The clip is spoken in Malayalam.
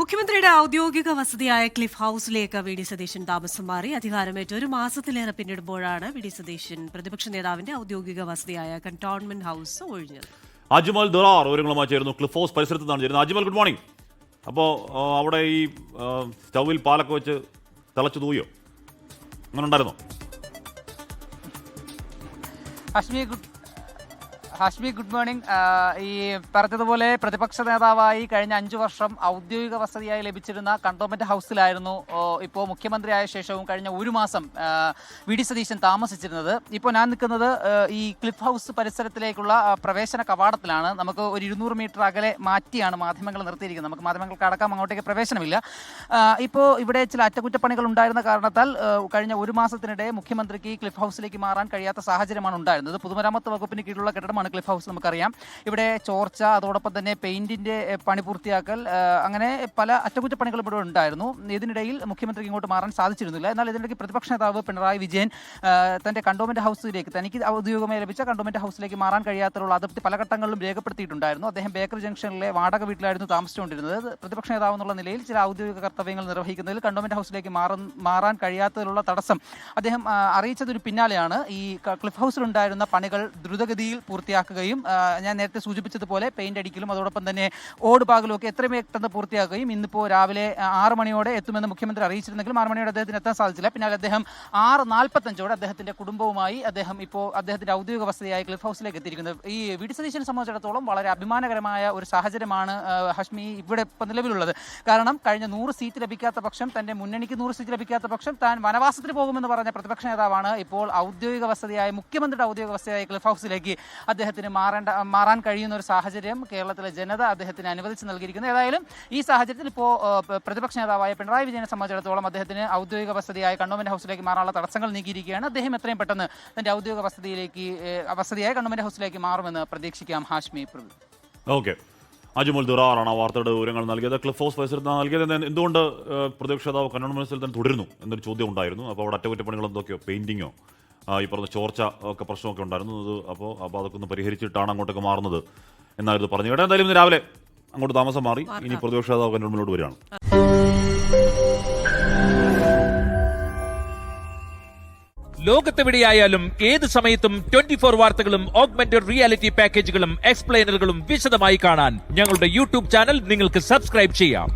മുഖ്യമന്ത്രിയുടെ ഔദ്യോഗിക വസതിയായ ക്ലിഫ് ഹൌസിലേക്ക് വി ഡി സതീശൻ താമസം മാറി. അധികാരമേറ്റ് ഒരു മാസത്തിലേറെ പിന്നിടുമ്പോഴാണ് വി ഡി സതീശൻ പ്രതിപക്ഷ നേതാവിന്റെ ഔദ്യോഗിക വസതിയായ കന്റോൺമെന്റ് ഹൌസ് ഒഴിഞ്ഞത്. അജ്മൽ ദുറാർ വിവരങ്ങളുമായി ചേരുന്നു. ക്ലിഫ് ഹൗസ് പരിസരത്ത് നിന്നാണ് ചേരുന്നത്. Ajmal, good morning. അപ്പോൾ അവിടെ ഈ സ്റ്റൗവിൽ പാലൊക്കെ വെച്ച് തിളച്ചു തൂയോ, അങ്ങനെ ഉണ്ടായിരുന്നോ? Hashmi, good morning. ഈ പറഞ്ഞതുപോലെ പ്രതിപക്ഷ നേതാവായി കഴിഞ്ഞ 5 വർഷം ഔദ്യോഗിക വസതിയായി ലഭിച്ചിരുന്ന കണ്ടോൺമെന്റ് ഹൗസിലായിരുന്നു ഇപ്പോൾ മുഖ്യമന്ത്രിയായ ശേഷവും കഴിഞ്ഞ ഒരു മാസം വി ഡി സതീശൻ താമസിച്ചിരുന്നത്. ഇപ്പോൾ ഞാൻ നിൽക്കുന്നത് ഈ ക്ലിഫ് ഹൗസ് പരിസരത്തിലേക്കുള്ള പ്രവേശന കവാടത്തിലാണ്. നമുക്ക് ഒരു 200 മീറ്റർ അകലെ മാറ്റിയാണ് മാധ്യമങ്ങൾ നിർത്തിയിരിക്കുന്നത്. നമുക്ക് മാധ്യമങ്ങൾക്ക് അടക്കം അങ്ങോട്ടേക്ക് പ്രവേശനമില്ല. ഇപ്പോൾ ഇവിടെ ചില അറ്റകുറ്റപ്പണികൾ ഉണ്ടായിരുന്ന കാരണത്താൽ കഴിഞ്ഞ ഒരു മാസത്തിനിടെ മുഖ്യമന്ത്രിക്ക് ക്ലിഫ് ഹൗസിലേക്ക് മാറാൻ കഴിയാത്ത സാഹചര്യമാണ് ഉണ്ടായിരുന്നത്. പൊതുമരാമത്ത് വകുപ്പിന് കീഴിലുള്ള കെട്ടിടമാണ് ക്ലിഫ് ഹൗസ്, നമുക്കറിയാം. ഇവിടെ ചോർച്ച, അതോടൊപ്പം തന്നെ പെയിന്റിന്റെ പണി പൂർത്തിയാക്കൽ, അങ്ങനെ പല അറ്റകുറ്റപ്പണികളും ഇവിടെ ഉണ്ടായിരുന്നു. ഇതിനിടയിൽ മുഖ്യമന്ത്രിക്ക് ഇങ്ങോട്ട് മാറാൻ സാധിച്ചിരുന്നില്ല. എന്നാൽ ഇതിനിടയ്ക്ക് പ്രതിപക്ഷ നേതാവ് പിണറായി വിജയൻ തന്റെ കണ്ടോൺമെന്റ് ഹൗസിലേക്ക്, തനിക്ക് ഔദ്യോഗികമായി ലഭിച്ച കണ്ടോൺമെന്റ് ഹൗസിലേക്ക് മാറാൻ കഴിയാത്തുള്ള അതൃപ്തി പല ഘട്ടങ്ങളിലും രേഖപ്പെടുത്തിയിട്ടുണ്ടായിരുന്നു. അദ്ദേഹം ബേക്കറി ജംഗ്ഷനിലെ വാടക വീട്ടിലായിരുന്നു താമസിച്ചുകൊണ്ടിരുന്നത്. പ്രതിപക്ഷ നേതാവ് എന്നുള്ള നിലയിൽ ചില ഔദ്യോഗിക കർത്തവ്യങ്ങൾ നിർവഹിക്കുന്നതിൽ കണ്ടോൺമെന്റ് ഹൗസിലേക്ക് മാറാൻ കഴിയാത്തതിലുള്ള തടസ്സം അദ്ദേഹം അറിയിച്ചതിന് പിന്നാലെയാണ് ഈ ക്ലിഫ് ഹൗസിലുണ്ടായിരുന്ന പണികൾ ദ്രുതഗതിയിൽ പൂർത്തിയാക്കുകയും ഞാൻ നേരത്തെ സൂചിപ്പിച്ചതുപോലെ പെയിന്റ് അടിക്കലും അതോടൊപ്പം തന്നെ ഓട് പാകലും ഒക്കെ എത്രയും പെട്ടെന്ന് പൂർത്തിയാക്കുകയും ഇന്നിപ്പോൾ രാവിലെ 6 മണിയോടെ എത്തുമെന്ന് മുഖ്യമന്ത്രി അറിയിച്ചിരുന്നെങ്കിലും 6 മണിയോടെ അദ്ദേഹത്തിന് എത്താൻ സാധിച്ചില്ല. പിന്നാലെ അദ്ദേഹം 6:45 അദ്ദേഹത്തിന്റെ കുടുംബവുമായി ഇപ്പോൾ അദ്ദേഹത്തിന്റെ ഔദ്യോഗിക വസതിയായ ക്ലിഫ് ഹൗസിലേക്ക് എത്തിയിരിക്കുന്നത്. ഈ വി ഡി സതീശനെ സംബന്ധിച്ചിടത്തോളം വളരെ അഭിമാനകരമായ ഒരു സാഹചര്യമാണ് ഹാഷ്മി ഇവിടെ ഇപ്പോൾ നിലവിലുള്ളത്. കാരണം കഴിഞ്ഞ 100 സീറ്റ് ലഭിക്കാത്ത പക്ഷം, തന്റെ മുന്നണിക്ക് 100 സീറ്റ് ലഭിക്കാത്ത പക്ഷം താൻ വനവാസത്തിന് പോകുമെന്ന് പറഞ്ഞ പ്രതിപക്ഷ നേതാവാണ് ഇപ്പോൾ ഔദ്യോഗിക വസതിയായ മുഖ്യമന്ത്രിയുടെ ഔദ്യോഗിക വസതിയായ ക്ലിഫ് ഹൗസിലേക്ക് അദ്ദേഹത്തിന് മാറാൻ കഴിയുന്ന ഒരു സാഹചര്യം കേരളത്തിലെ ജനത അദ്ദേഹത്തിന് അനുവദിച്ച് നൽകിയിരിക്കുന്നത്. ഏതായാലും ഈ സാഹചര്യത്തിൽ ഇപ്പോൾ പ്രതിപക്ഷ നേതാവായ പിണറായി വിജയനെ സംബന്ധിച്ചിടത്തോളം അദ്ദേഹത്തിന് ഔദ്യോഗിക വസതിയായ കണ്ടോൺമെന്റ് ഹൗസിലേക്ക് മാറാനുള്ള തടസ്സങ്ങൾ നീക്കിയിരിക്കുകയാണ്. അദ്ദേഹം എത്രയും പെട്ടെന്ന് തന്റെ ഔദ്യോഗിക വസതിയായ കണ്ടോൺമെന്റ് ഹൗസിലേക്ക് മാറുമെന്ന് പ്രതീക്ഷിക്കാം. ഹാഷ്മി, ഓക്കെ. അജ്മൽ ദുറാറാണ് വാർത്തയുടെ വിവരങ്ങൾ നൽകിയത്. ക്ലിഫ് ഹൗസ് പരിസരത്ത് നൽകിയത്. എന്തുകൊണ്ട് പ്രതിപക്ഷ നേതാവ് കണ്ടോൺമെന്റ് തന്നെ തുടരുന്നു എന്നൊരു ചോദ്യം ഉണ്ടായിരുന്നു. അപ്പോൾ അവിടെ അറ്റകുറ്റപ്പണികൾ എന്തൊക്കെയോ, പെയിന്റിങ്ങോ, ഈ പറഞ്ഞ ചോർച്ച ഒക്കെ പ്രശ്നമൊക്കെ ഉണ്ടായിരുന്നു. അപ്പോൾ അതൊക്കെ ഒന്ന് പരിഹരിച്ചിട്ടാണ് അങ്ങോട്ടൊക്കെ മാറുന്നത് എന്നായിരുന്നു പറഞ്ഞു കേട്ടോ. എന്തായാലും ഇന്ന് രാവിലെ അങ്ങോട്ട് താമസം മാറി. ഇനി പ്രതിപക്ഷ നേതാവ് കണ്ടോൺമെന്റിലോട്ട് വരികയാണ്. ലോകത്തെവിടെയായാലും ഏത് സമയത്തും 24 വാർത്തകളും ഓഗ്മെന്റഡ് റിയാലിറ്റി പാക്കേജുകളും എക്സ്പ്ലെയിനറുകളും വിശദമായി കാണാൻ ഞങ്ങളുടെ യൂട്യൂബ് ചാനൽ നിങ്ങൾക്ക് സബ്സ്ക്രൈബ് ചെയ്യാം.